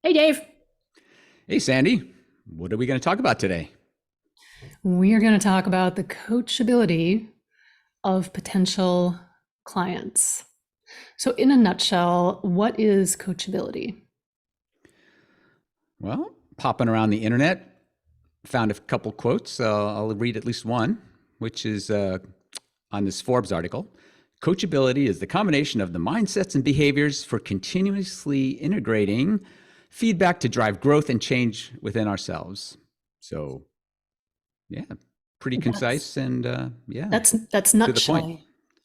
Hey, Dave. Hey, Sandy, what are we going to talk about today? We are going to talk about the coachability of potential clients. So, in a nutshell, what is coachability? Well, popping around the internet, found a couple quotes. I'll read at least one, which is on this Forbes article. Coachability is the combination of the mindsets and behaviors for continuously integrating feedback to drive growth and change within ourselves. So, yeah, pretty That's concise and yeah, that's to the point. nutshell.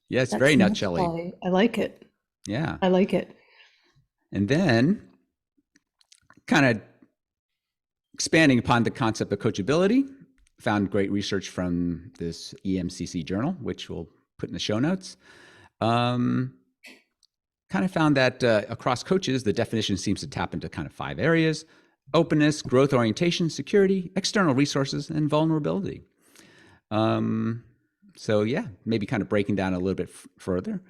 Yeah, it's That's very nutshell-y. nutshell. I like it. Yeah. I like it. And then kind of expanding upon the concept of coachability, found great research from this EMCC journal, which we'll put in the show notes. Um, kind of found that across coaches, the definition seems to tap into kind of 5 areas: openness, growth orientation, security, external resources, and vulnerability. Um, so yeah, maybe kind of breaking down a little bit further.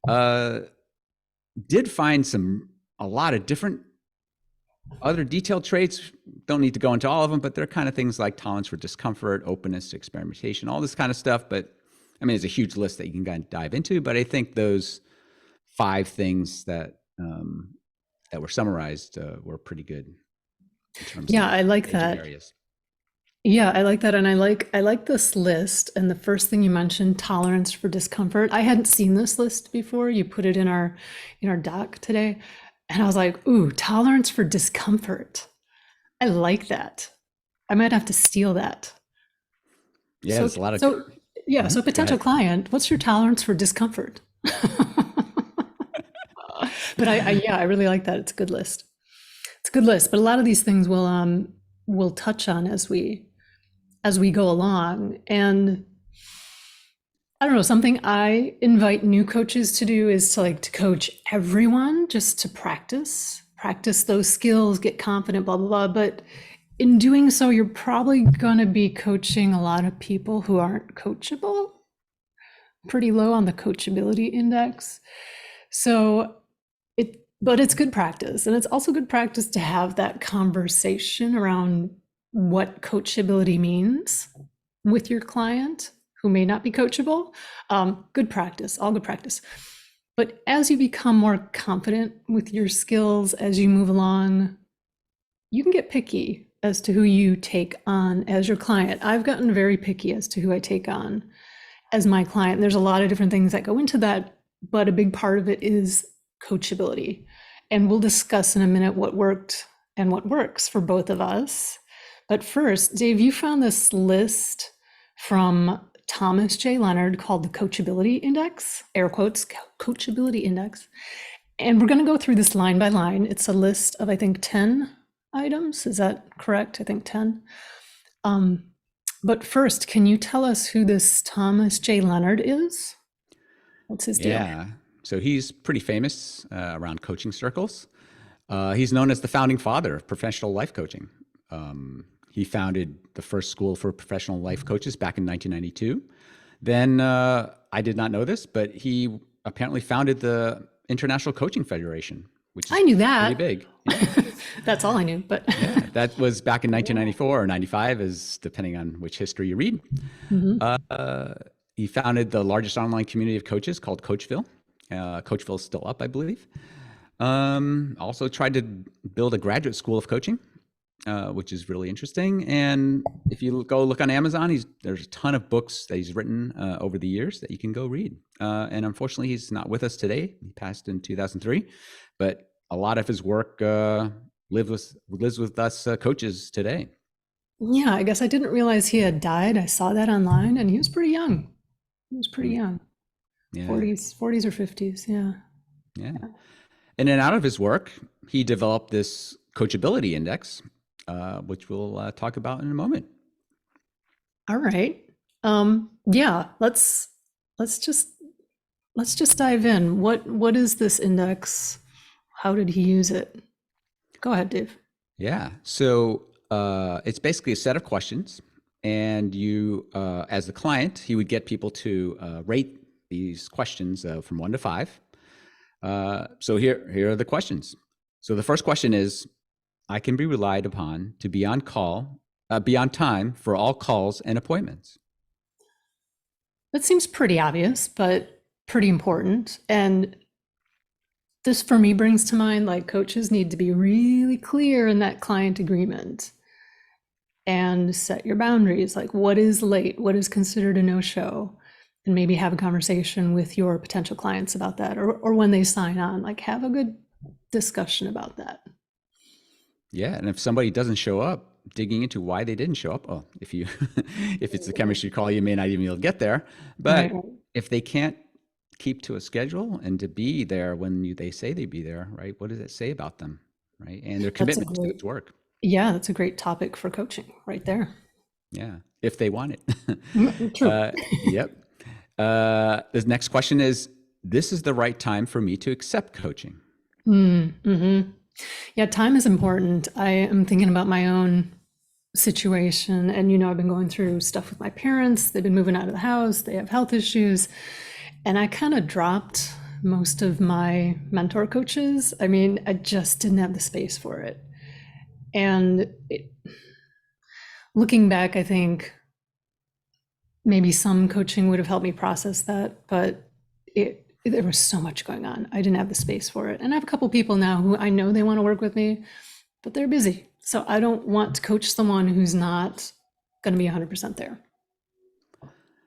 Uh, did find a lot of different other detailed traits. Don't need to go into all of them, but they're kind of things like tolerance for discomfort, openness to experimentation, all this kind of stuff. But I mean, it's a huge list that you can kind of dive into. But I think those 5 things that were summarized were pretty good in terms Yeah, of I like major that. areas. Yeah, I like that. And I like this list. And the first thing you mentioned, tolerance for discomfort. I hadn't seen this list before. You put it in our doc today. And I was like, ooh, tolerance for discomfort. I like that. I might have to steal that. Yeah, So there's a lot of. so yeah, so Go potential ahead. client, what's your tolerance for discomfort? But yeah, I really like that. It's a good list. It's a good list. But a lot of these things we'll touch on as we go along. And I don't know, something I invite new coaches to do is to coach everyone just to practice those skills, get confident, blah, blah, blah. But in doing so, you're probably going to be coaching a lot of people who aren't coachable, pretty low on the coachability index. So but it's good practice. And it's also good practice to have that conversation around what coachability means with your client who may not be coachable. Good practice, all good practice. But as you become more confident with your skills as you move along, you can get picky as to who you take on as your client. I've gotten very picky as to who I take on as my client. There's a lot of different things that go into that, but a big part of it is coachability. And we'll discuss in a minute what worked and what works for both of us. But first, Dave, you found this list from Thomas J. Leonard called the Coachability Index, air quotes, Coachability Index. And we're going to go through this line by line. It's a list of, I think, 10 items. Is that correct? I think 10. But first, can you tell us who this Thomas J. Leonard is? What's his deal? Yeah. So he's pretty famous around coaching circles. He's known as the founding father of professional life coaching. He founded the first school for professional life coaches back in 1992. Then I did not know this, but he apparently founded the International Coaching Federation, which I is knew pretty that. big. Yeah. That's all I knew, but Yeah. That was back in 1994 or 95, is depending on which history you read. Mhm. Uh, he founded the largest online community of coaches called Coachville. Coachville is still up, I believe. Also tried to build a graduate school of coaching, which is really interesting. And if you go look on Amazon, there's a ton of books that he's written over the years that you can go read. And unfortunately, he's not with us today. He passed in 2003, but a lot of his work lives with us coaches today. Yeah, I guess I didn't realize he had died. I saw that online and he was pretty young. He was pretty Mm, young. yeah, 40s or 50s. Yeah. yeah. And then out of his work, he developed this coachability index, which we'll talk about in a moment. All right. Yeah, let's just let's just dive in. What is this index? How did he use it? Go ahead, Dave. Yeah. So it's basically a set of questions, and you, as the client, he would get people to rate these questions from 1 to 5. So here are the questions. So the first question is, I can be relied upon to be be on time for all calls and appointments. That seems pretty obvious, but pretty important. And this for me brings to mind like coaches need to be really clear in that client agreement and set your boundaries. Like, what is late? What is considered a no-show? And maybe have a conversation with your potential clients about that, or when they sign on, like have a good discussion about that. Yeah, and if somebody doesn't show up, digging into why they didn't show up. Oh, if you if it's a chemistry call, you may not even be able to get there. But Right. if they can't keep to a schedule and to be there when they say they be there, right? What does it say about them, right? And their That's a commitment to great, this work. yeah, that's a great topic for coaching right there. Yeah, if they want it. True. Yep. The next question is: this is the right time for me to accept coaching. Mm-hmm. Yeah, time is important. I am thinking about my own situation, and I've been going through stuff with my parents. They've been moving out of the house, they have health issues, and I kind of dropped most of my mentor coaches. I mean, I just didn't have the space for it. And looking back, I think maybe some coaching would have helped me process that, but there was so much going on. I didn't have the space for it. And I have a couple people now who I know they want to work with me, but they're busy. So I don't want to coach someone who's not going to be 100% there.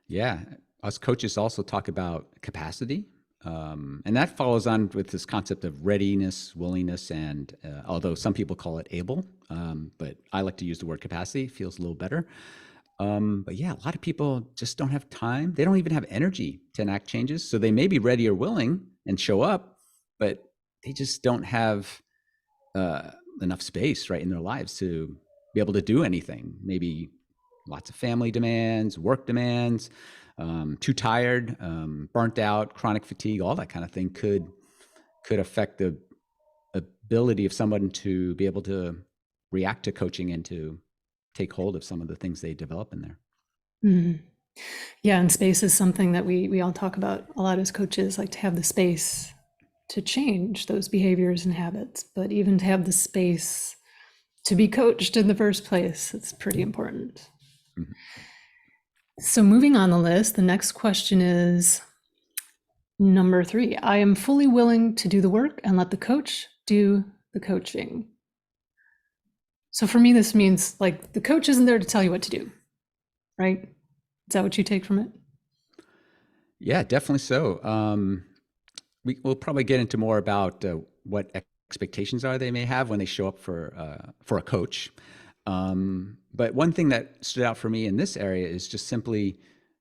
Yeah, us coaches also talk about capacity. And that follows on with this concept of readiness, willingness, and although some people call it able, but I like to use the word capacity, feels a little better. But yeah, a lot of people just don't have time. They don't even have energy to enact changes. So they may be ready or willing and show up, but they just don't have enough space, right, in their lives to be able to do anything. Maybe lots of family demands, work demands, too tired, burnt out, chronic fatigue, all that kind of thing could affect the ability of someone to be able to react to coaching and to take hold of some of the things they develop in there. Mm-hmm. Yeah, and space is something that we all talk about a lot as coaches, like to have the space to change those behaviors and habits, but even to have the space to be coached in the first place, it's pretty important. Mm-hmm. So moving on the list, the next question is number 3. I am fully willing to do the work and let the coach do the coaching. So for me, this means like the coach isn't there to tell you what to do, right? Is that what you take from it? Yeah, definitely so. We'll probably get into more about what expectations are they may have when they show up for a coach. But one thing that stood out for me in this area is just simply,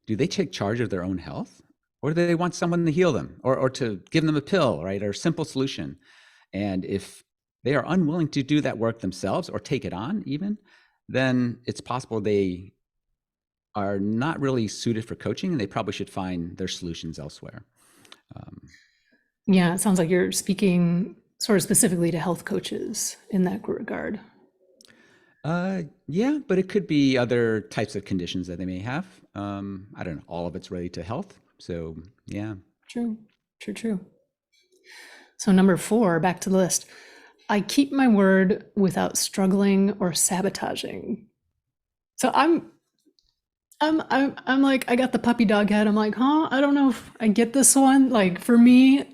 do they take charge of their own health, or do they want someone to heal them, or to give them a pill, right, or a simple solution? And if they are unwilling to do that work themselves or take it on even, then it's possible they are not really suited for coaching, and they probably should find their solutions elsewhere. Yeah, it sounds like you're speaking sort of specifically to health coaches in that regard. Yeah, but it could be other types of conditions that they may have. I don't know, all of it's related to health. So yeah. True, true, true. So number 4, back to the list. I keep my word without struggling or sabotaging. So I'm like, I got the puppy dog head. I'm like, I don't know if I get this one. Like for me,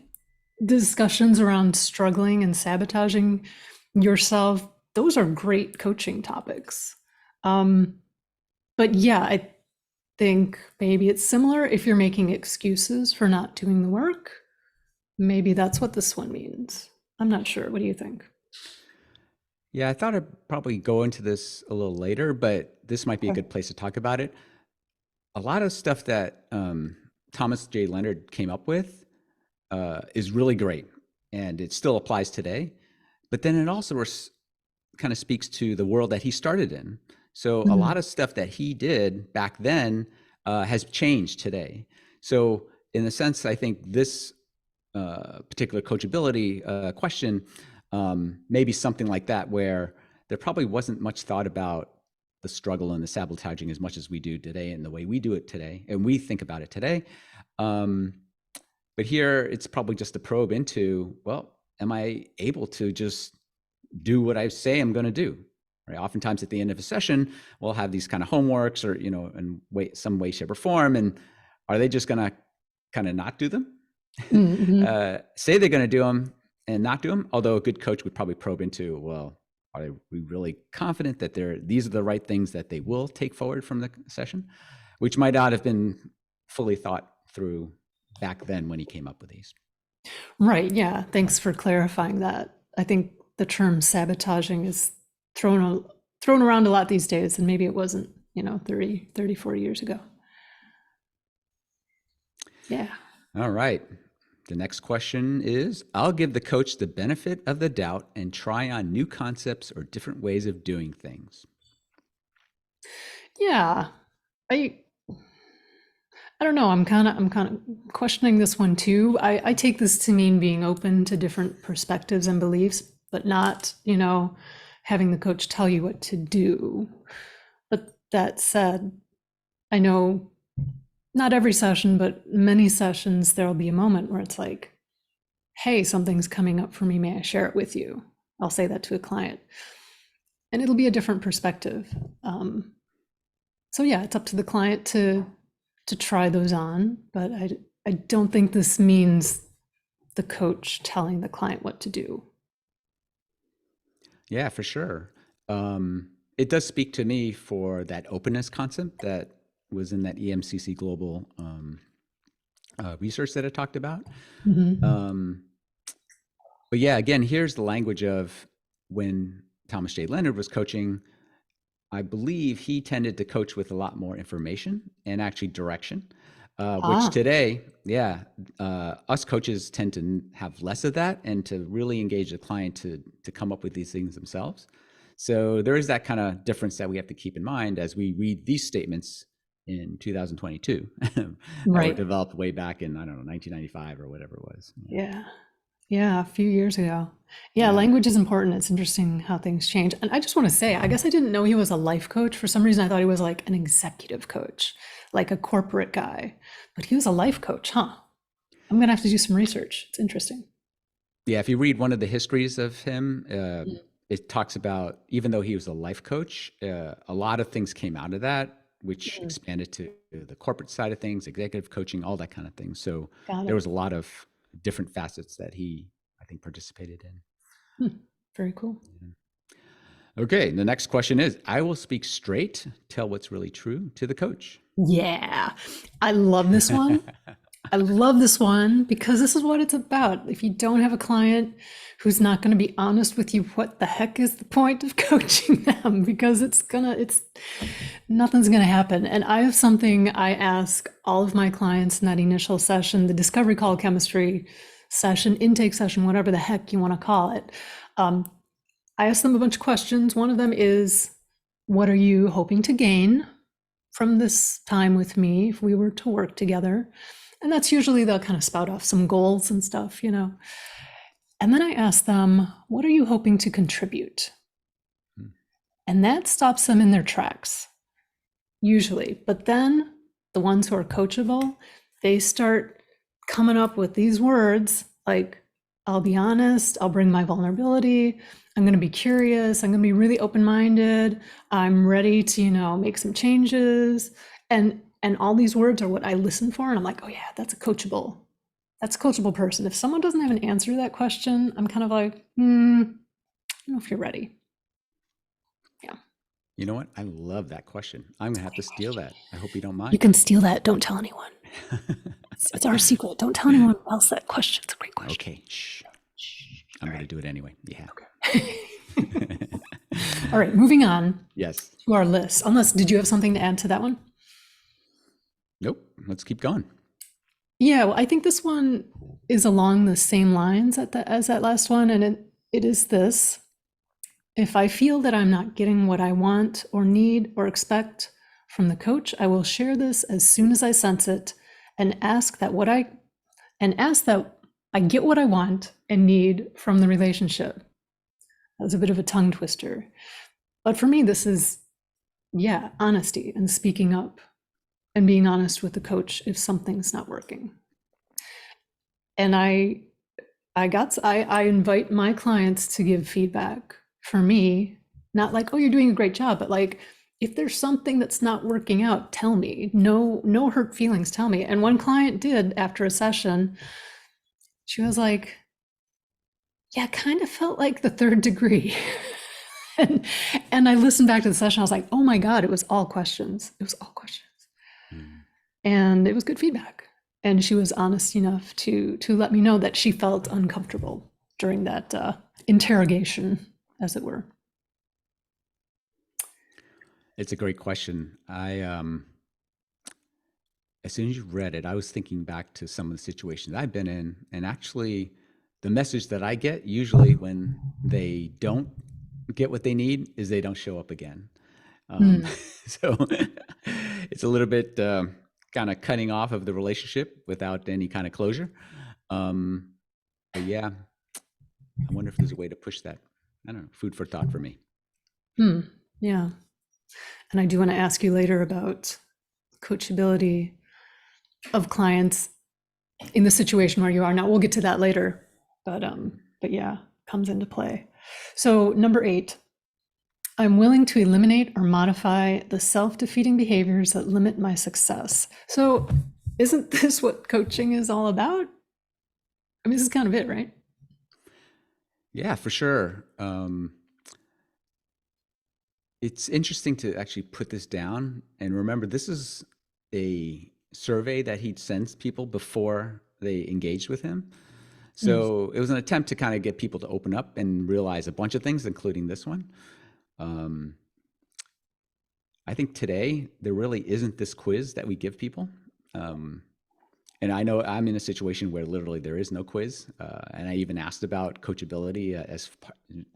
discussions around struggling and sabotaging yourself, those are great coaching topics. But yeah, I think maybe it's similar if you're making excuses for not doing the work. Maybe that's what this one means. I'm not sure. What do you think? Yeah, I thought I'd probably go into this a little later, but this might be a Okay. good place to talk about it. A lot of stuff that Thomas J. Leonard came up with is really great, and it still applies today. But then it also kind of speaks to the world that he started in. So a lot of stuff that he did back then has changed today. So in a sense, I think this particular coachability question maybe something like that, where there probably wasn't much thought about the struggle and the sabotaging as much as we do today, and the way we do it today, and we think about it today. But here it's probably just a probe into, well, am I able to just do what I say I'm going to do. Right? Oftentimes at the end of a session, we'll have these kind of homeworks or, in some way, shape, or form. And are they just going to kind of not do them? Mm-hmm. Say they're going to do them and not do them. Although a good coach would probably probe into, well, are we really confident that these are the right things that they will take forward from the session, which might not have been fully thought through back then when he came up with these. Right. Yeah. Thanks for clarifying that. I think the term sabotaging is thrown around a lot these days, and maybe it wasn't, 30, 40 years ago. Yeah. All right. The next question is, I'll give the coach the benefit of the doubt and try on new concepts or different ways of doing things. Yeah. I don't know. I'm kind of questioning this one too. I take this to mean being open to different perspectives and beliefs, but not, having the coach tell you what to do. But that said, I know not every session, but many sessions, there'll be a moment where it's like, hey, something's coming up for me. May I share it with you? I'll say that to a client. And it'll be a different perspective. So yeah, it's up to the client to try those on, but I don't think this means the coach telling the client what to do. Yeah, for sure. It does speak to me for that openness concept that was in that EMCC global research that I talked about. Mm-hmm. But yeah, again, here's the language of when Thomas J. Leonard was coaching. I believe he tended to coach with a lot more information and actually direction, which today, us coaches tend to have less of that and to really engage the client to come up with these things themselves. So there is that kind of difference that we have to keep in mind as we read these statements in 2022 that were developed way back in, 1995 or whatever it was. Yeah. Yeah, a few years ago. Yeah, language is important. It's interesting how things change. And I just want to say, I guess I didn't know he was a life coach. For some reason, I thought he was like an executive coach, like a corporate guy. But he was a life coach, huh? I'm going to have to do some research. It's interesting. Yeah, if you read one of the histories of him, it talks about, even though he was a life coach, a lot of things came out of that, which expanded to the corporate side of things, executive coaching, all that kind of thing. So there was a lot of different facets that he, I think, participated in. Very cool. Okay, the next question is, I will speak straight, tell what's really true to the coach. Yeah, I love this one. I love this one because this is what it's about. If you don't have a client who's not going to be honest with you, what the heck is the point of coaching them? Because nothing's going to happen. And I have something I ask all of my clients in that initial session, the discovery call chemistry session, intake session, whatever the heck you want to call it. I ask them a bunch of questions. One of them is, what are you hoping to gain from this time with me if we were to work together? And that's usually they'll kind of spout off some goals and stuff, And then I ask them, what are you hoping to contribute? And that stops them in their tracks, usually. But then the ones who are coachable, they start coming up with these words like, I'll be honest, I'll bring my vulnerability, I'm going to be curious, I'm going to be really open-minded, I'm ready to, make some changes. And all these words are what I listen for. And I'm like, oh yeah, that's a coachable person. If someone doesn't have an answer to that question, I'm kind of like, I don't know if you're ready. Yeah. You know what? I love that question. I'm going to have to steal that. I hope you don't mind. You can steal that. Don't tell anyone. It's our secret. Don't tell anyone else that question. It's a great question. Okay. Shh. I'm going to do it anyway. Yeah. Okay. All right. Moving on. Yes. To our list. Did you have something to add to that one? Nope. Let's keep going. Yeah, well, I think this one is along the same lines as that last one, and it is this. If I feel that I'm not getting what I want or need or expect from the coach, I will share this as soon as I sense it and ask that I get what I want and need from the relationship. That was a bit of a tongue twister. But for me, this is, honesty and speaking up. And being honest with the coach if something's not working. And I invite my clients to give feedback for me, not like, oh, you're doing a great job, but like, if there's something that's not working out, tell me. No hurt feelings, tell me. And one client did after a session. She was like, yeah, kind of felt like the third degree. and and I listened back to the session. I was like, oh my God, it was all questions. It was all questions. Mm. And it was good feedback. And she was honest enough to let me know that she felt uncomfortable during that interrogation, as it were. It's a great question. As soon as you read it, I was thinking back to some of the situations I've been in, and actually, the message that I get usually when they don't get what they need is they don't show up again. Um, Mm. so it's a little bit kind of cutting off of the relationship without any kind of closure. But yeah, I wonder if there's a way to push that. I don't know. Food for thought for me. Yeah. And I do want to ask you later about coachability of clients in the situation where you are now. We'll get to that later, but yeah, comes into play. So number 8, I'm willing to eliminate or modify the self-defeating behaviors that limit my success. So isn't this what coaching is all about? I mean, this is kind of it, right? Yeah, for sure. It's interesting to actually put this down and remember this is a survey that he sends people before they engaged with him. So it was an attempt to kind of get people to open up and realize a bunch of things, including this one. I think today there really isn't this quiz that we give people. And I know I'm in a situation where literally there is no quiz. And I even asked about coachability as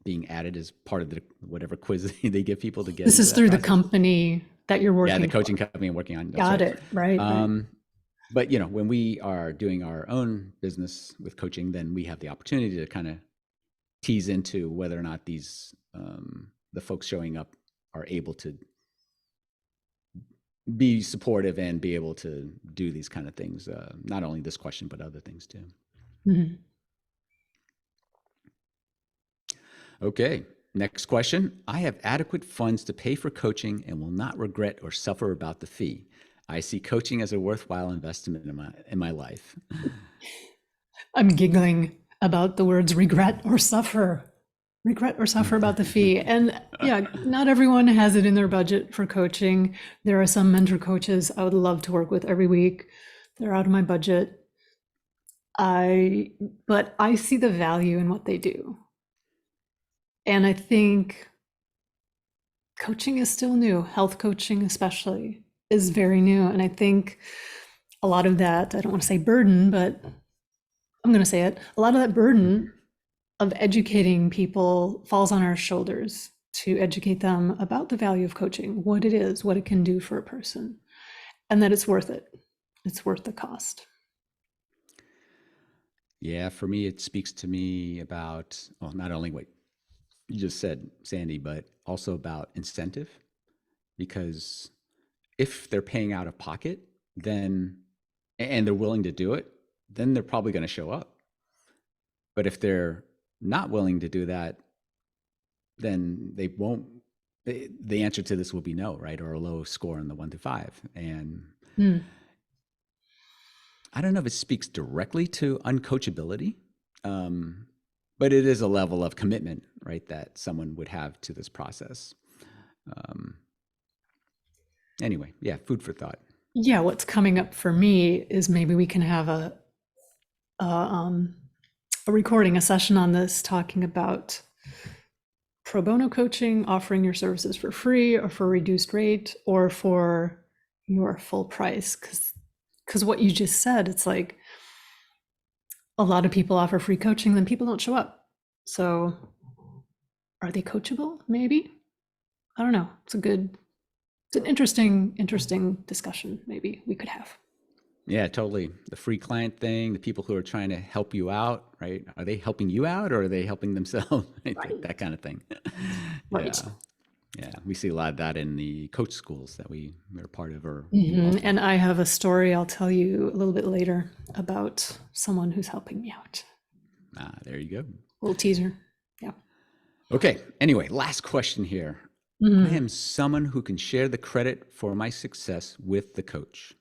being added as part of the whatever quiz they give people to get This into is that through the process. company that you're working Yeah, the for. coaching company I'm working on. That's Got right. it. Right. But you know, when we are doing our own business with coaching, then we have the opportunity to kind of tease into whether or not these the folks showing up are able to be supportive and be able to do these kind of things. Not only this question, but other things too. Mhm. Okay, next question. I have adequate funds to pay for coaching and will not regret or suffer about the fee. I see coaching as a worthwhile investment in my life. I'm giggling about the words regret or suffer. Regret or suffer about the fee. And yeah, not everyone has it in their budget for coaching. There are some mentor coaches I would love to work with every week. They're out of my budget. But I see the value in what they do. And I think coaching is still new. Health coaching, especially, is very new. And I think a lot of that, I don't want to say burden, but I'm going to say it, a lot of that burden of educating people falls on our shoulders to educate them about the value of coaching, what it is, what it can do for a person, and that it's worth it. It's worth the cost. Yeah, for me, it speaks to me about, well, not only what you just said, Sandy, but also about incentive. Because if they're paying out of pocket, then, and they're willing to do it, then they're probably going to show up. But if they're not willing to do that, then they won't. The answer to this will be no, right? Or a low score on the 1 to 5. And I don't know if it speaks directly to uncoachability, but it is a level of commitment, right, that someone would have to this process. Anyway, yeah, food for thought. Yeah, what's coming up for me is maybe we can have a recording, a session on this, talking about pro bono coaching, offering your services for free or for reduced rate or for your full price. Because what you just said, it's like a lot of people offer free coaching, then people don't show up. So are they coachable? Maybe. I don't know. It's an interesting discussion maybe we could have. Yeah, totally. The free client thing, the people who are trying to help you out, right? Are they helping you out or are they helping themselves? Right? That kind of thing. Right. Yeah. Yeah. We see a lot of that in the coach schools that we're part of or And I have a story I'll tell you a little bit later about someone who's helping me out. there you go. Little teaser. Yeah. Okay. Anyway, last question here. I Mhm. am someone who can share the credit for my success with the coach.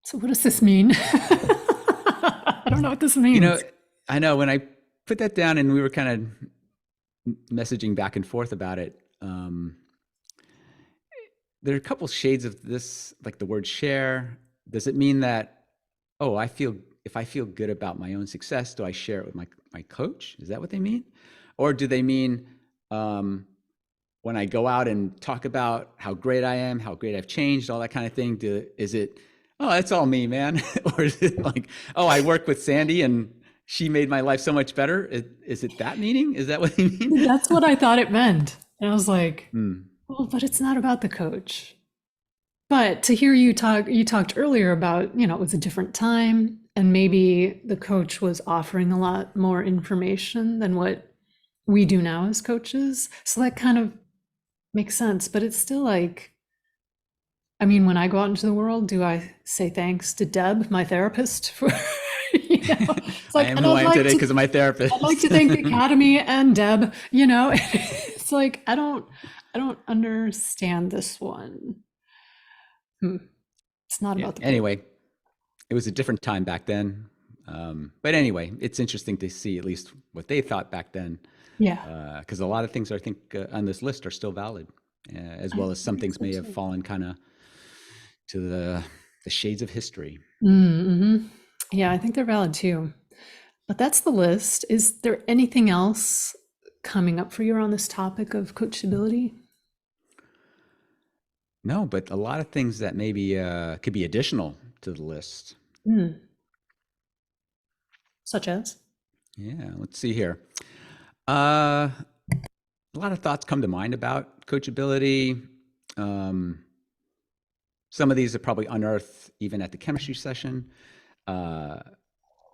So what does this mean? I don't know what this You know, means. I know when I put that down and we were kind of messaging back and forth about it, there are a couple shades of this, like the word share. Does it mean that, oh, if I feel good about my own success, do I share it with my coach? Is that what they mean? Or do they mean, um, when I go out and talk about how great I am, how great I've changed, all that kind of thing, is it, oh, that's all me, man? Or is it like, oh, I work with Sandy and she made my life so much better? Is it that meaning? Is that what you mean? That's what I thought it meant. And I was like, Mm. well, but it's not about the coach. But to hear you talked earlier about, it was a different time and maybe the coach was offering a lot more information than what we do now as coaches. So that kind of makes sense, but it's still like, I mean, when I go out into the world, do I say thanks to Deb, my therapist, for, it's I like, am and who I am today because of my I'd like therapist. to thank the Academy and Deb, it's like, I don't understand this one. Hmm. It's not Yeah. about the coach. Anyway, it was a different time back then. But anyway, it's interesting to see at least what they thought back then, Yeah, because a lot of things I think on this list are still valid, as I well as some think things so may have too. fallen kind of to the shades of history. Mm-hmm. Yeah, I think they're valid too. But that's the list. Is there anything else coming up for you on this topic of coachability? No, but a lot of things that maybe could be additional to the list. Hmm. Such as? Yeah, let's see here. Uh, a lot of thoughts come to mind about coachability. Um, some of these are probably unearthed even at the chemistry session. Uh,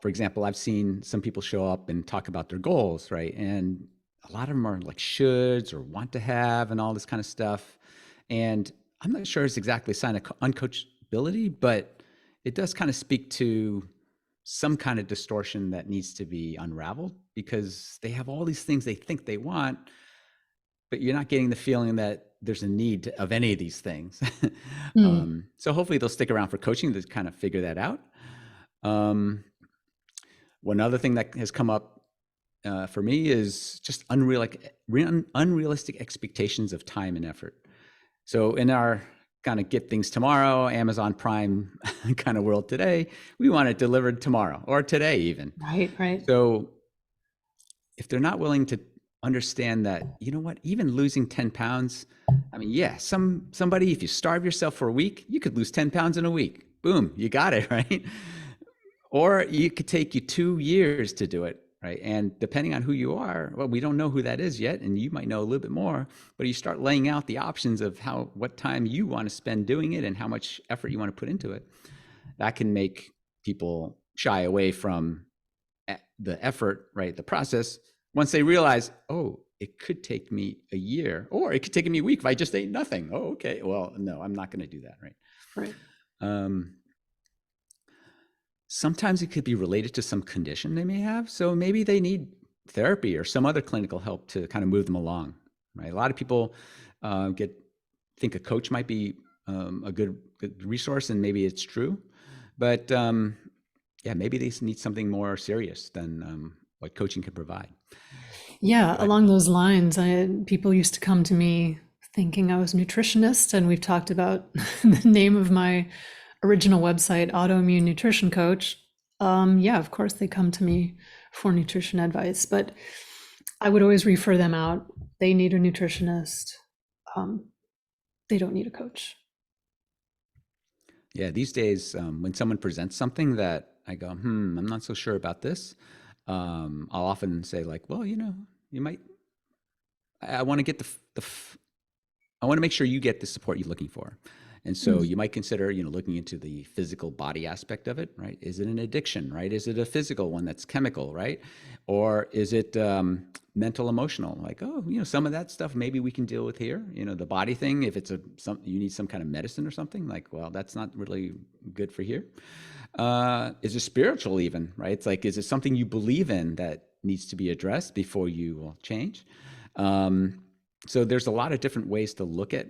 for example, I've seen some people show up and talk about their goals, right? And a lot of them are like shoulds or want to have and all this kind of stuff. And I'm not sure it's exactly a sign of uncoachability, but it does kind of speak to some kind of distortion that needs to be unraveled because they have all these things they think they want, but you're not getting the feeling that there's a need of any of these things. Hmm. So hopefully they'll stick around for coaching to kind of figure that out. Um, One other thing that has come up for me is just unrealistic expectations of time and effort. So in our kind of get things tomorrow, Amazon Prime kind of world today, we want it delivered tomorrow or today even. Right, right. So if they're not willing to understand that, you know what, even losing 10 pounds, I mean, yeah, somebody, if you starve yourself for a week, you could lose 10 pounds in a week. Boom, you got it, right? Or it could take you 2 years to do it, right? And depending on who you are, well, we don't know who that is yet, and you might know a little bit more, but you start laying out the options of what time you want to spend doing it and how much effort you want to put into it. That can make people shy away from the effort, right? The process, once they realize, oh, it could take me a year, or it could take me a week if I just ate nothing. Oh, okay. Well, no, I'm not going to do that, right? Right. Um, Sometimes it could be related to some condition they may have. So maybe they need therapy or some other clinical help to kind of move them along, right? A lot of people think a coach might be a good resource, and maybe it's true, but yeah, maybe they need something more serious than what coaching can provide. Yeah, But along those lines, people used to come to me thinking I was a nutritionist, and we've talked about the name of my original website, Autoimmune Nutrition Coach. Yeah, of course they come to me for nutrition advice, but I would always refer them out. They need a nutritionist. Um, they don't need a coach. yeah, these days, when someone presents something that I go, I'm not so sure about this, I'll often say like, well, you might, I want to get I want to make sure you get the support you're looking for. And so Mm. you might consider, looking into the physical body aspect of it, right? Is it an addiction, right? Is it a physical one that's chemical, right? Or is it mental, emotional? Like, oh, some of that stuff maybe we can deal with here. The body thing, if it's you need some kind of medicine or something, like, well, that's not really good for here. Is it spiritual even, right? It's like, is it something you believe in that needs to be addressed before you will change. So there's a lot of different ways to look at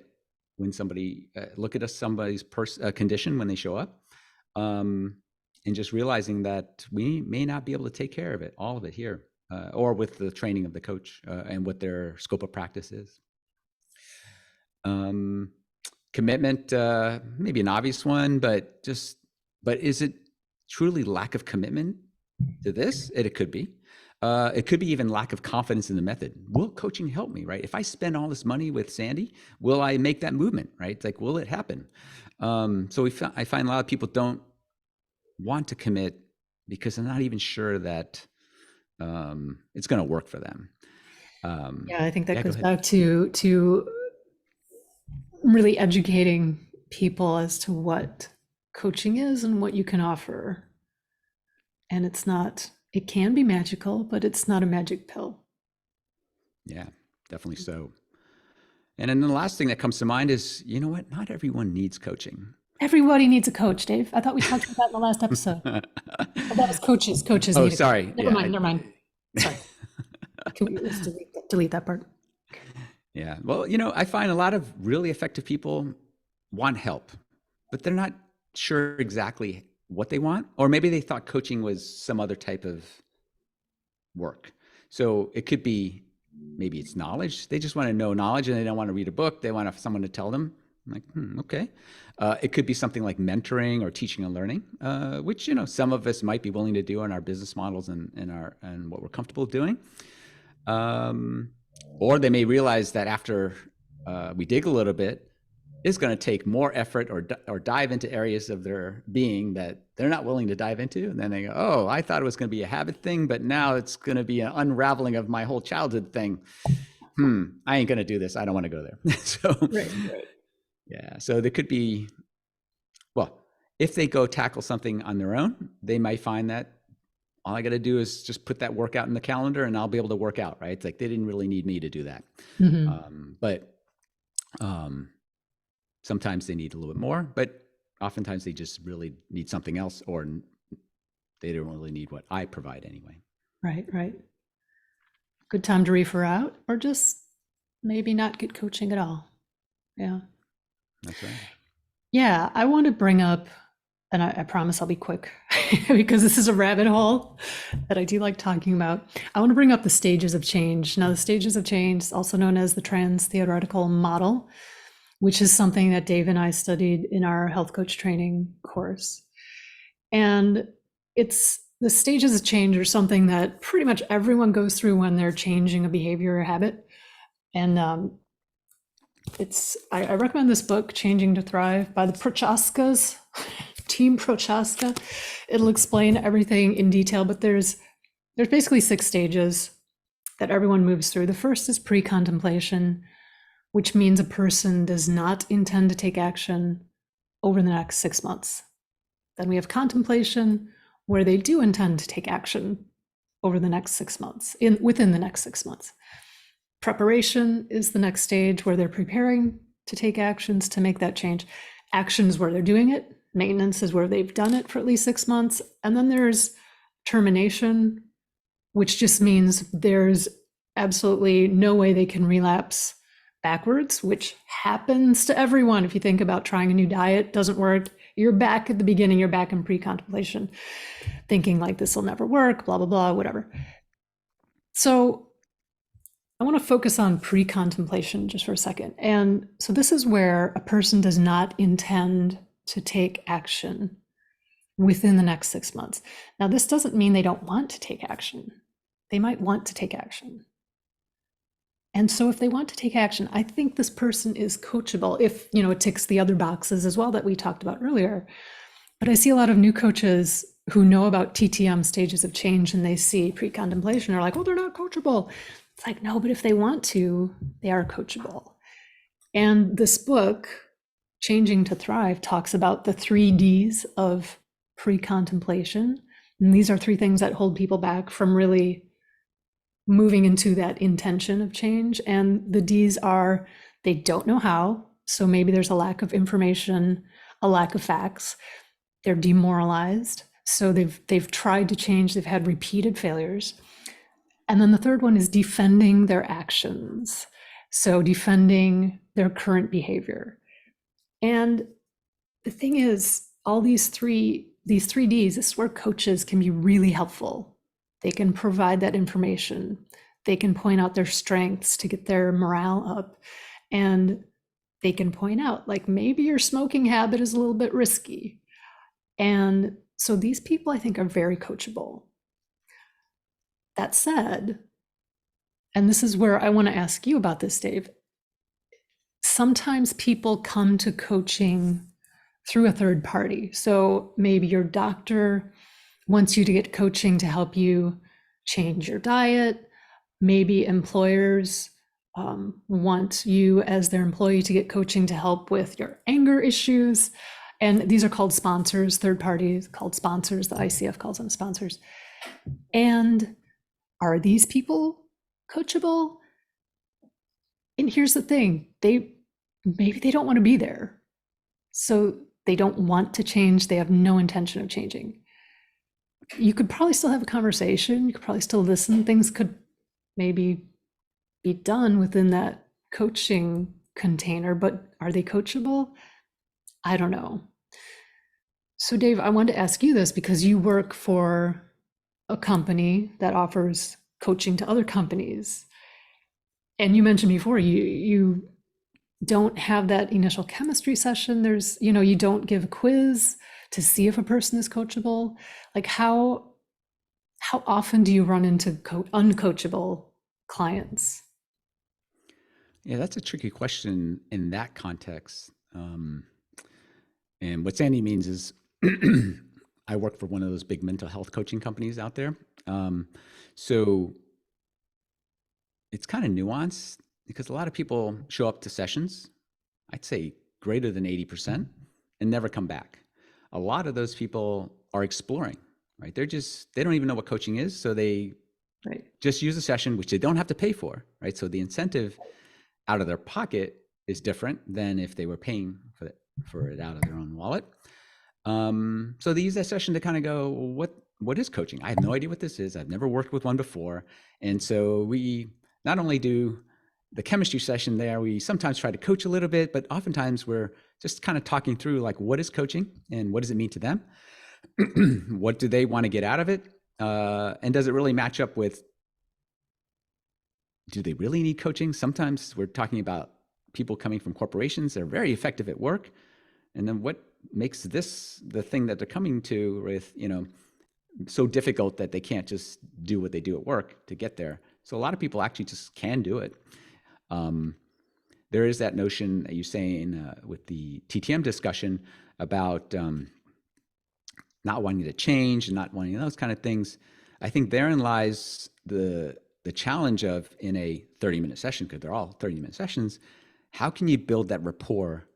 when somebody look at somebody's condition when they show up, and just realizing that we may not be able to take care of it, all of it here, or with the training of the coach and what their scope of practice is. Commitment, maybe an obvious one, but is it truly lack of commitment to this? It could be. It could be even lack of confidence in the method. Will coaching help me, right? If I spend all this money with Sandy, will I make that movement, right? It's like, will it happen? So I find a lot of people don't want to commit because they're not even sure that it's going to work for them. Yeah, I think that goes back to really educating people as to what coaching is and what you can offer. And it can be magical, but it's not a magic pill. Yeah, definitely so. And then the last thing that comes to mind is, you know what? Not everyone needs coaching. Everybody needs a coach, Dave. I thought we talked about that in the last episode. Oh, that was coaches. Coaches Oh, need sorry. Never mind. Sorry. Can we just delete that part? Yeah. Well, I find a lot of really effective people want help, but they're not sure exactly what they want, or maybe they thought coaching was some other type of work. So it could be, maybe it's knowledge. They just want to know knowledge and they don't want to read a book. They want someone to tell them. I'm like, okay. It could be something like mentoring or teaching and learning, which, some of us might be willing to do in our business models and what we're comfortable doing. Or they may realize that after we dig a little bit, it's going to take more effort or dive into areas of their being that they're not willing to dive into. And then they go, oh, I thought it was going to be a habit thing, but now it's going to be an unraveling of my whole childhood thing. I ain't going to do this. I don't want to go there. So, right. Yeah. So there could be, well, if they go tackle something on their own, they might find that all I got to do is just put that workout in the calendar and I'll be able to work out, right? It's like, they didn't really need me to do that. But sometimes they need a little bit more, but oftentimes they just really need something else, or they don't really need what I provide anyway. Right. Good time to refer out, or just maybe not get coaching at all. Yeah. That's right. Yeah, I want to bring up, and I promise I'll be quick because this is a rabbit hole that I do like talking about. I want to bring up the stages of change. Now, the stages of change, also known as the trans-theoretical model, which is something that Dave and I studied in our health coach training course. And it's the stages of change are something that pretty much everyone goes through when they're changing a behavior or habit. And I recommend this book, Changing to Thrive, by the Prochaskas, Team Prochaska. It'll explain everything in detail, but there's basically 6 stages that everyone moves through. The first is pre-contemplation, which means a person does not intend to take action over the next 6 months. Then we have contemplation, where they do intend to take action over the next 6 months, within the next 6 months. Preparation is the next stage, where they're preparing to take actions to make that change. Action is where they're doing it. Maintenance is where they've done it for at least 6 months. And then there's termination, which just means there's absolutely no way they can relapse backwards, which happens to everyone. If you think about trying a new diet, doesn't work, you're back at the beginning, you're back in pre-contemplation, thinking like this will never work, blah, blah, blah, whatever. So I want to focus on pre-contemplation just for a second. And so this is where a person does not intend to take action within the next 6 months. Now, this doesn't mean they don't want to take action. They might want to take action. And so if they want to take action, I think this person is coachable if, it ticks the other boxes as well that we talked about earlier. But I see a lot of new coaches who know about TTM, stages of change, and they see pre-contemplation, are like, oh, they're not coachable. It's like, no, but if they want to, they are coachable. And this book, Changing to Thrive, talks about the 3 Ds of pre-contemplation. And these are 3 things that hold people back from really moving into that intention of change. And the Ds are, they don't know how. So maybe there's a lack of information, a lack of facts. They're demoralized. So they've tried to change. They've had repeated failures. And then the third one is defending their actions. So defending their current behavior. And the thing is, all these three Ds, this is where coaches can be really helpful. They can provide that information. They can point out their strengths to get their morale up. And they can point out, like, maybe your smoking habit is a little bit risky. And so these people, I think, are very coachable. That said, and this is where I want to ask you about this, Dave, sometimes people come to coaching through a third party. So maybe your doctor wants you to get coaching to help you change your diet. Maybe employers want you as their employee to get coaching to help with your anger issues. And these are called sponsors, third parties called sponsors. The ICF calls them sponsors. And are these people coachable? And here's the thing, maybe they don't want to be there. So they don't want to change. They have no intention of changing. You could probably still have a conversation. You could probably still listen. Things could maybe be done within that coaching container, but are they coachable? I don't know. So Dave, I wanted to ask you this because you work for a company that offers coaching to other companies. And you mentioned before, you don't have that initial chemistry session. There's, you don't give a quiz to see if a person is coachable. Like how often do you run into uncoachable clients? Yeah, that's a tricky question in that context. And what Sandy means is I work for one of those big mental health coaching companies out there. So it's kind of nuanced because a lot of people show up to sessions, I'd say greater than 80%, and never come back. A lot of those people are exploring, right? They don't even know what coaching is. So they just use a session, which they don't have to pay for, right? So the incentive out of their pocket is different than if they were paying for it out of their own wallet. So they use that session to kind of go, what is coaching? I have no idea what this is. I've never worked with one before. And so we not only do the chemistry session there, we sometimes try to coach a little bit, but oftentimes we're just kind of talking through like, what is coaching and what does it mean to them? What do they want to get out of it? And does it really match up with, do they really need coaching? Sometimes we're talking about people coming from corporations that are very effective at work. And then what makes this the thing that they're coming to with, so difficult that they can't just do what they do at work to get there. So a lot of people actually just can do it. There is that notion that you're saying with the TTM discussion about not wanting to change and not wanting those kind of things. I think therein lies the challenge of in a 30-minute session, because they're all 30-minute sessions, how can you build that rapport,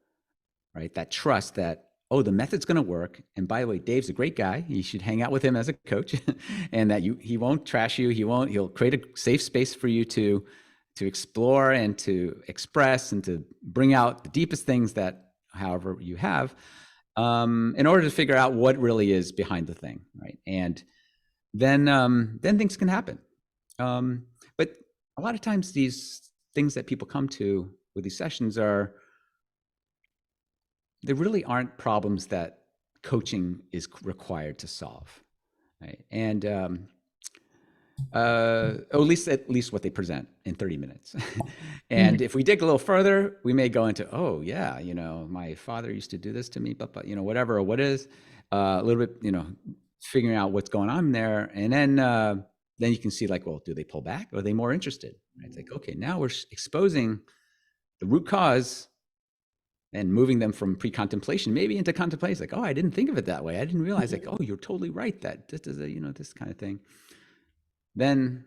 right? That trust that, oh, the method's going to work. And by the way, Dave's a great guy. You should hang out with him as a coach and that he won't trash you. He'll create a safe space for you to explore and to express and to bring out the deepest things that, however you have, in order to figure out what really is behind the thing, right? And then things can happen. But a lot of times these things that people come to with these sessions they really aren't problems that coaching is required to solve, right? And at least what they present in 30 minutes. And if we dig a little further, we may go into, oh yeah, my father used to do this to me, but whatever, or what is a little bit, figuring out what's going on there. And then you can see like, well, do they pull back? Or are they more interested? Right? It's like, okay, now we're exposing the root cause and moving them from pre-contemplation maybe into contemplation. Like, oh, I didn't think of it that way. I didn't realize like, oh, you're totally right. That this is this kind of thing. Then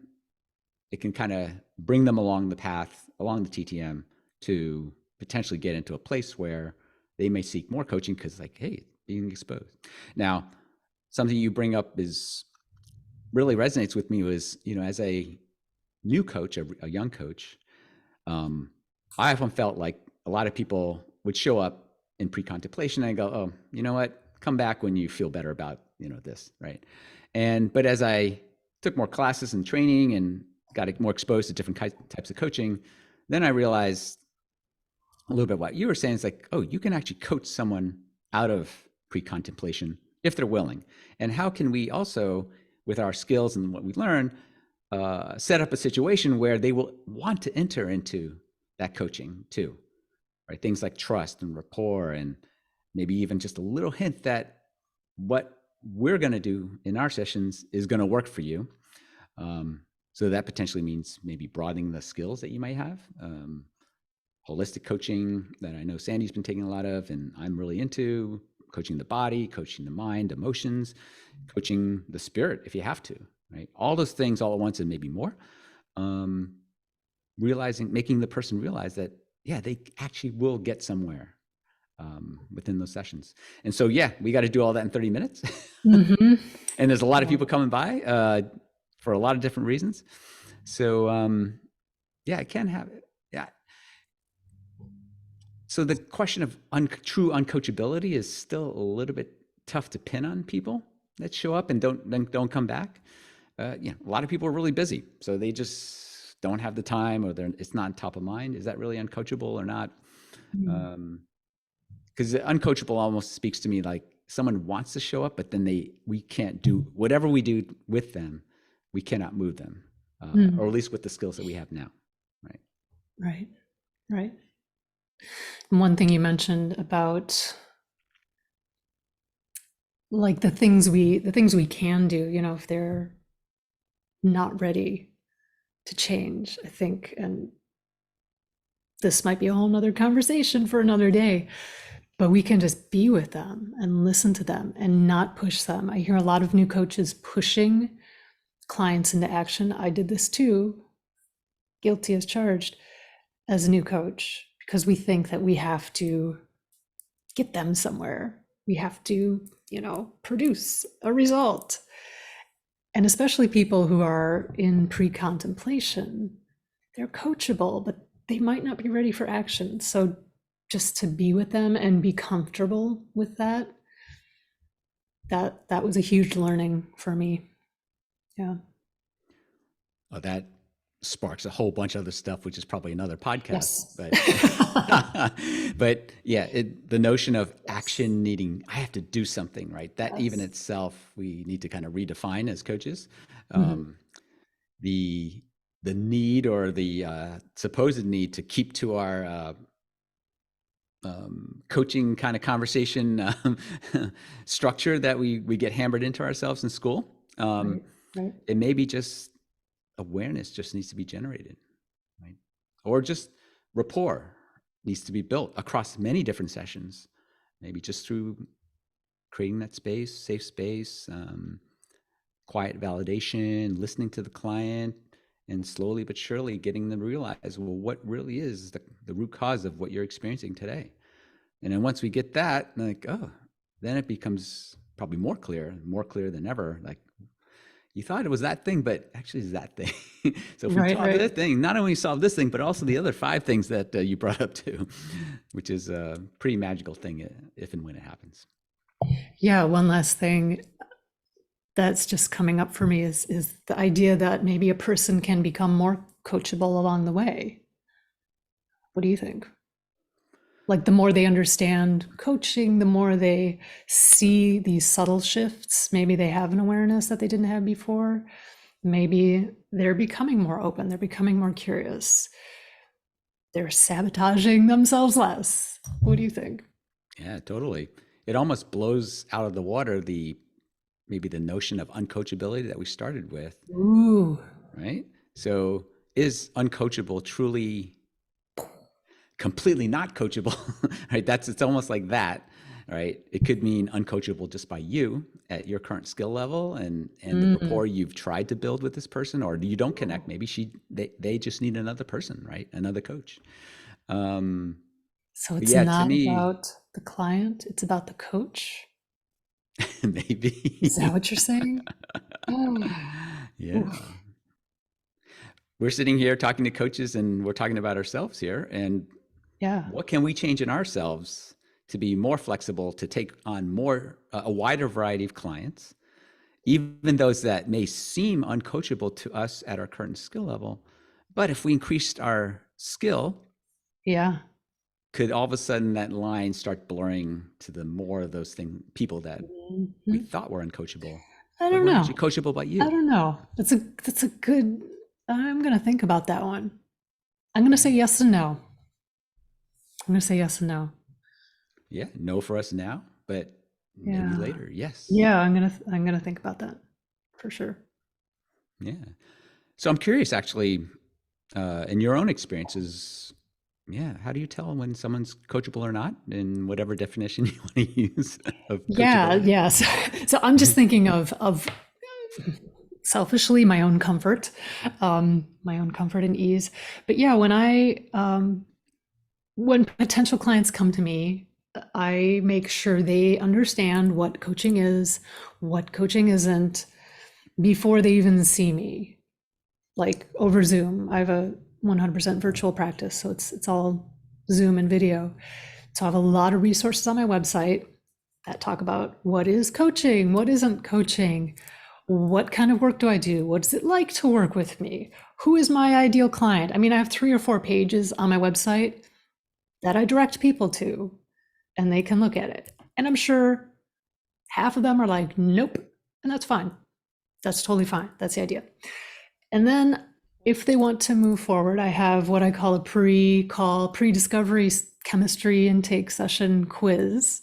it can kind of bring them along the path, along the TTM, to potentially get into a place where they may seek more coaching because like, hey, being exposed. Now, something you bring up really resonates with me was, as a new coach, a young coach, I often felt like a lot of people would show up in pre-contemplation and go, oh, you know what, come back when you feel better about, this, right? But as I took more classes and training and got more exposed to different types of coaching, then I realized a little bit what you were saying. It's like, oh, you can actually coach someone out of pre-contemplation if they're willing. And how can we also, with our skills and what we learn, set up a situation where they will want to enter into that coaching too, right? Things like trust and rapport, and maybe even just a little hint that what we're going to do in our sessions is going to work for you. So that potentially means maybe broadening the skills that you might have. Holistic coaching that I know Sandy's been taking a lot of, and I'm really into coaching the body, coaching the mind, emotions, coaching the spirit if you have to, right? All those things all at once and maybe more. Making the person realize that, yeah, they actually will get somewhere within those sessions. And so, yeah, we got to do all that in 30 minutes. And there's a lot of people coming by for a lot of different reasons. So, yeah, it can have it. Yeah. So the question of true uncoachability is still a little bit tough to pin on people that show up and don't come back. A lot of people are really busy, so they just don't have the time, or it's not top of mind. Is that really uncoachable or not? Because uncoachable almost speaks to me like someone wants to show up, but then we can't do whatever we do with them. We cannot move them, or at least with the skills that we have now. Right. And one thing you mentioned about like the things we can do, if they're not ready to change, I think, and this might be a whole nother conversation for another day, but we can just be with them and listen to them and not push them. I hear a lot of new coaches pushing clients into action. I did this too, guilty as charged, as a new coach, because we think that we have to get them somewhere. We have to, produce a result. And especially people who are in pre-contemplation, they're coachable, but they might not be ready for action. So just to be with them and be comfortable with that was a huge learning for me. Yeah. Oh, that sparks a whole bunch of other stuff, which is probably another podcast. Yes. But yeah, the notion of action needing, I have to do something, right? That even itself, we need to kind of redefine as coaches. The need, or the supposed need, to keep to our coaching kind of conversation structure that we get hammered into ourselves in school. Right. It may be just awareness just needs to be generated, right? Or just rapport needs to be built across many different sessions, maybe just through creating that space, safe space, quiet validation, listening to the client, and slowly but surely getting them to realize, well, what really is the root cause of what you're experiencing today. And then once we get that, like, oh, then it becomes probably more clear than ever. Like, you thought it was that thing, but actually it's that thing. So if we solve this thing, not only solve this thing, but also the other 5 things that you brought up too, which is a pretty magical thing if and when it happens. Yeah, one last thing that's just coming up for me is the idea that maybe a person can become more coachable along the way. What do you think? Like, the more they understand coaching, the more they see these subtle shifts. Maybe they have an awareness that they didn't have before. Maybe they're becoming more open. They're becoming more curious. They're sabotaging themselves less. What do you think? Yeah, totally. It almost blows out of the water maybe the notion of uncoachability that we started with. Ooh. Right? So is uncoachable truly completely not coachable? Right? It's almost like that, right? It could mean uncoachable just by you at your current skill level and the rapport you've tried to build with this person, or you don't connect. Maybe they just need another person, right? Another coach. So it's not about the client, it's about the coach. Maybe. Is that what you're saying? Yeah. Oof. We're sitting here talking to coaches, and we're talking about ourselves here. And what can we change in ourselves to be more flexible, to take on a wider variety of clients, even those that may seem uncoachable to us at our current skill level. But if we increased our skill, Yeah. could all of a sudden that line start blurring to the more of those people that we Mhm. thought were uncoachable, I but don't we're know. actually coachable by I you? don't know. That's a good. I'm gonna think about that one. I'm gonna say Yeah. yes and no. I'm gonna say yes and no. Yeah. No for us now, but maybe Yeah. later. Yes. Yeah, I'm gonna think about that for sure. Yeah. So I'm curious, actually, in your own experiences, yeah, how do you tell when someone's coachable or not, in whatever definition you want to use of Yeah, coachability? yes. So I'm just thinking of selfishly my own comfort and ease. But yeah, when potential clients come to me, I make sure they understand what coaching is, what coaching isn't, before they even see me. Like over Zoom, I have a 100% virtual practice, so it's all Zoom and video. So I have a lot of resources on my website that talk about what is coaching, what isn't coaching, what kind of work do I do, what's it like to work with me, who is my ideal client. I mean, I have 3 or 4 pages on my website that I direct people to, and they can look at it. And I'm sure half of them are like, nope, and that's fine. That's totally fine. That's the idea. And then if they want to move forward, I have what I call a pre-discovery chemistry intake session quiz.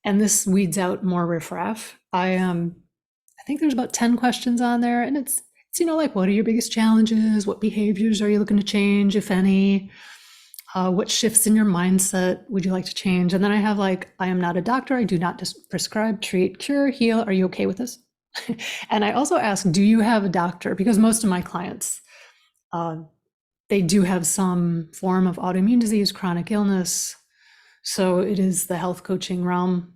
And this weeds out more riffraff. I think there's about 10 questions on there, and it's like, what are your biggest challenges? What behaviors are you looking to change, if any? What shifts in your mindset would you like to change? And then I have like, I am not a doctor. I do not prescribe, treat, cure, heal. Are you okay with this? And I also ask, do you have a doctor? Because most of my clients, uh, they do have some form of autoimmune disease, chronic illness. So it is the health coaching realm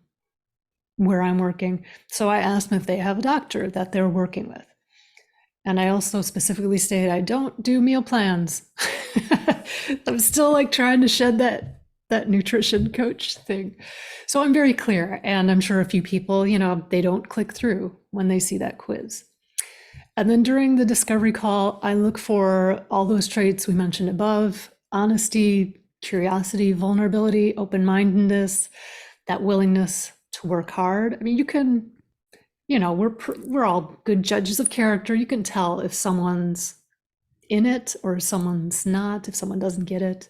where I'm working. So I ask them if they have a doctor that they're working with. And I also specifically state I don't do meal plans. I'm still like trying to shed that nutrition coach thing. So I'm very clear, and I'm sure a few people, they don't click through when they see that quiz. And then during the discovery call, I look for all those traits we mentioned above: honesty, curiosity, vulnerability, open-mindedness, that willingness to work hard. I mean, we're all good judges of character. You can tell if someone's in it or someone's not, if someone doesn't get it.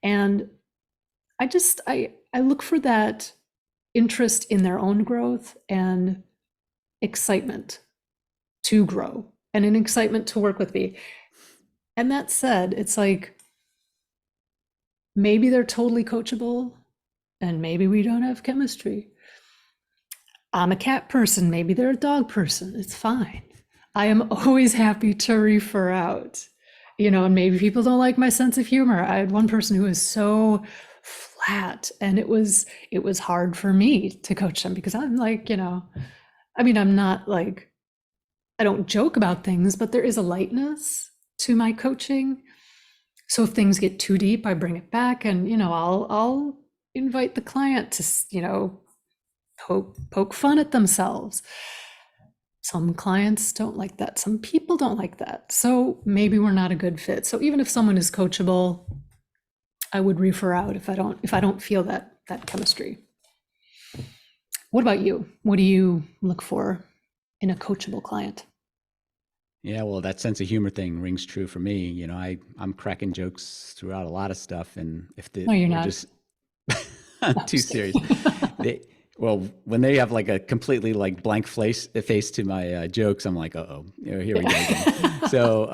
And I look for that interest in their own growth and excitement to grow and an excitement to work with me. And that said, it's like maybe they're totally coachable and maybe we don't have chemistry. I'm a cat person, maybe they're a dog person. It's fine. I am always happy to refer out. And maybe people don't like my sense of humor. I had one person who was so flat, and it was hard for me to coach them because I'm like, I mean, I'm not like, I don't joke about things, but there is a lightness to my coaching. So if things get too deep, I bring it back, and I'll invite the client to poke fun at themselves. Some clients don't like that. Some people don't like that. So maybe we're not a good fit. So even if someone is coachable, I would refer out if I don't feel that chemistry. What about you? What do you look for in a coachable client? Yeah, well, that sense of humor thing rings true for me. I'm cracking jokes throughout a lot of stuff, and No, you're we're not. just No, I'm too just serious, kidding. well, when they have like a completely like blank face to my jokes, I'm like, oh, here we go again. So,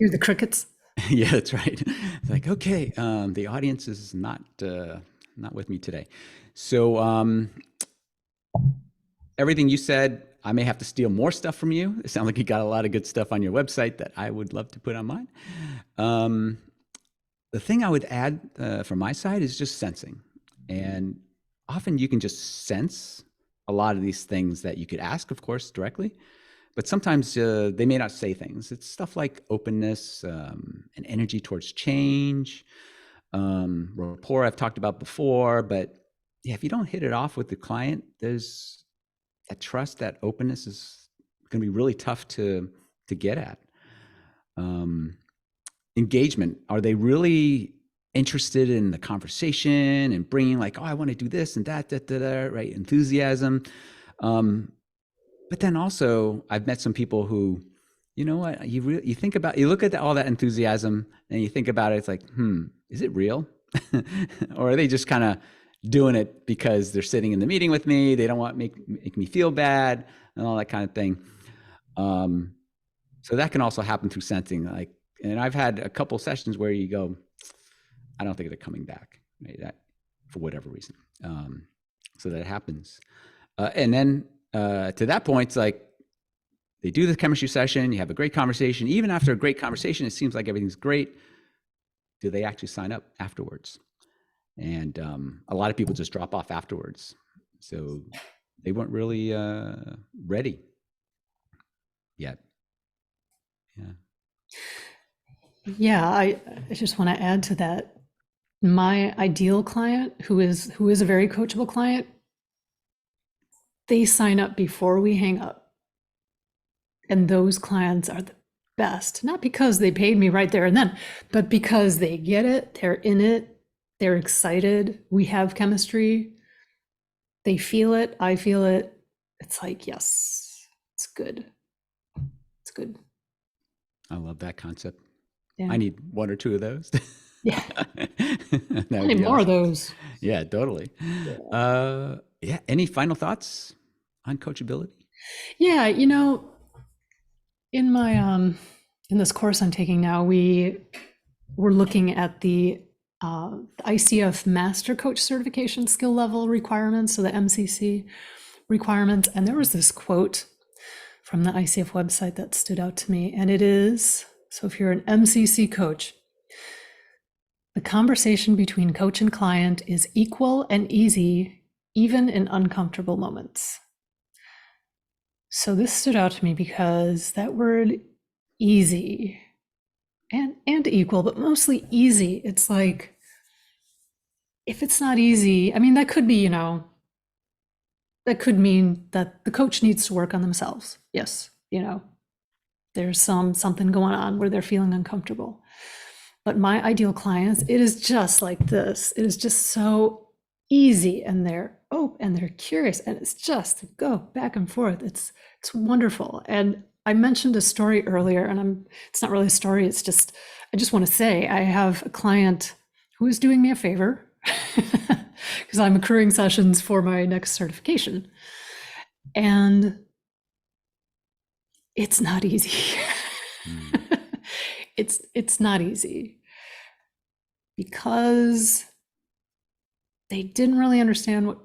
You're the crickets. yeah, that's right. It's like, okay, the audience is not with me today. So, everything you said, I may have to steal more stuff from you. It sounds like you got a lot of good stuff on your website that I would love to put on mine. Um, the thing I would add from my side is just sensing. And often you can just sense a lot of these things that you could ask, of course, directly. But sometimes they may not say things. It's stuff like openness, and energy towards change, rapport I've talked about before. But yeah, if you don't hit it off with the client, there's that trust, that openness is going to be really tough to get at. Engagement. Are they really interested in the conversation and bringing like, oh, I want to do this and that, right? Enthusiasm. But then also I've met some people who, you know what, you look at all that enthusiasm and you think about it, it's like, is it real? Or are they just kind of doing it because they're sitting in the meeting with me? They don't want to make me feel bad and all that kind of thing. So that can also happen through sensing. Like, and I've had a couple sessions where you go, I don't think they're coming back, right? For whatever reason. So that happens. And then to that point, it's like they do the chemistry session, you have a great conversation. Even after a great conversation, it seems like everything's great. Do they actually sign up afterwards? And a lot of people just drop off afterwards. So they weren't really ready yet. Yeah. Yeah, I just want to add to that. My ideal client, who is a very coachable client, they sign up before we hang up. And those clients are the best, not because they paid me right there and then, but because they get it, they're in it, they're excited, we have chemistry, they feel it, I feel it. It's like, yes, it's good. It's good. I love that concept. Yeah. I need one or two of those. Yeah. I need more of those. Yeah, totally. Yeah. Any final thoughts on coachability? Yeah, you know, in my in this course I'm taking now, we're looking at the ICF Master Coach Certification Skill Level requirements, so the MCC requirements. And there was this quote from the ICF website that stood out to me. And it is, so if you're an MCC coach, the conversation between coach and client is equal and easy, even in uncomfortable moments. So this stood out to me because that word easy and equal, but mostly easy. It's like, if it's not easy, I mean, that could be, that could mean that the coach needs to work on themselves. Yes, there's something going on where they're feeling uncomfortable. But my ideal clients, it is just like this. It is just so easy, and they're open and they're curious, and it's just to go back and forth. It's wonderful. And I mentioned a story earlier, and it's not really a story. It's just, I just want to say I have a client who is doing me a favor because I'm accruing sessions for my next certification. And it's not easy. It's not easy because they didn't really understand what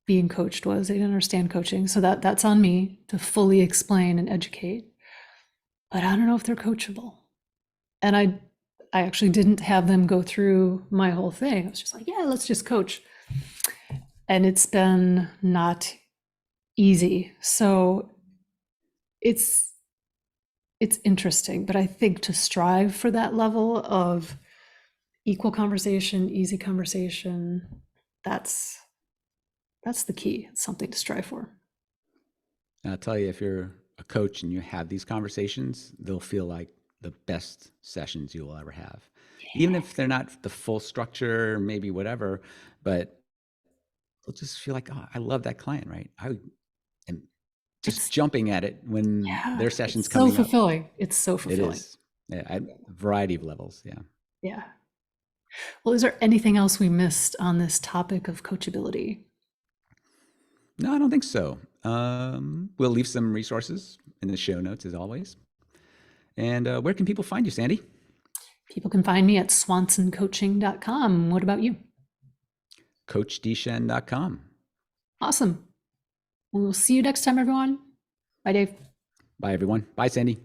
being coached was. They didn't understand coaching. So that's on me to fully explain and educate. But I don't know if they're coachable. And I actually didn't have them go through my whole thing. I was just like, yeah, let's just coach. And it's been not easy. So it's interesting, but I think to strive for that level of equal conversation, easy conversation, that's the key. It's something to strive for. And I'll tell you, if you're a coach and you have these conversations, they'll feel like the best sessions you will ever have. Yeah. Even if they're not the full structure, maybe whatever, but they'll just feel like, oh, I love that client, right? I am just jumping at it when their session's coming up. So fulfilling. It's so fulfilling. It is. Yeah, at a variety of levels. Yeah. Yeah. Well, is there anything else we missed on this topic of coachability? No, I don't think so. We'll leave some resources in the show notes as always. And where can people find you, Sandy? People can find me at swansoncoaching.com. What about you? CoachDshen.com. Awesome. We'll see you next time, everyone. Bye, Dave. Bye, everyone. Bye, Sandy.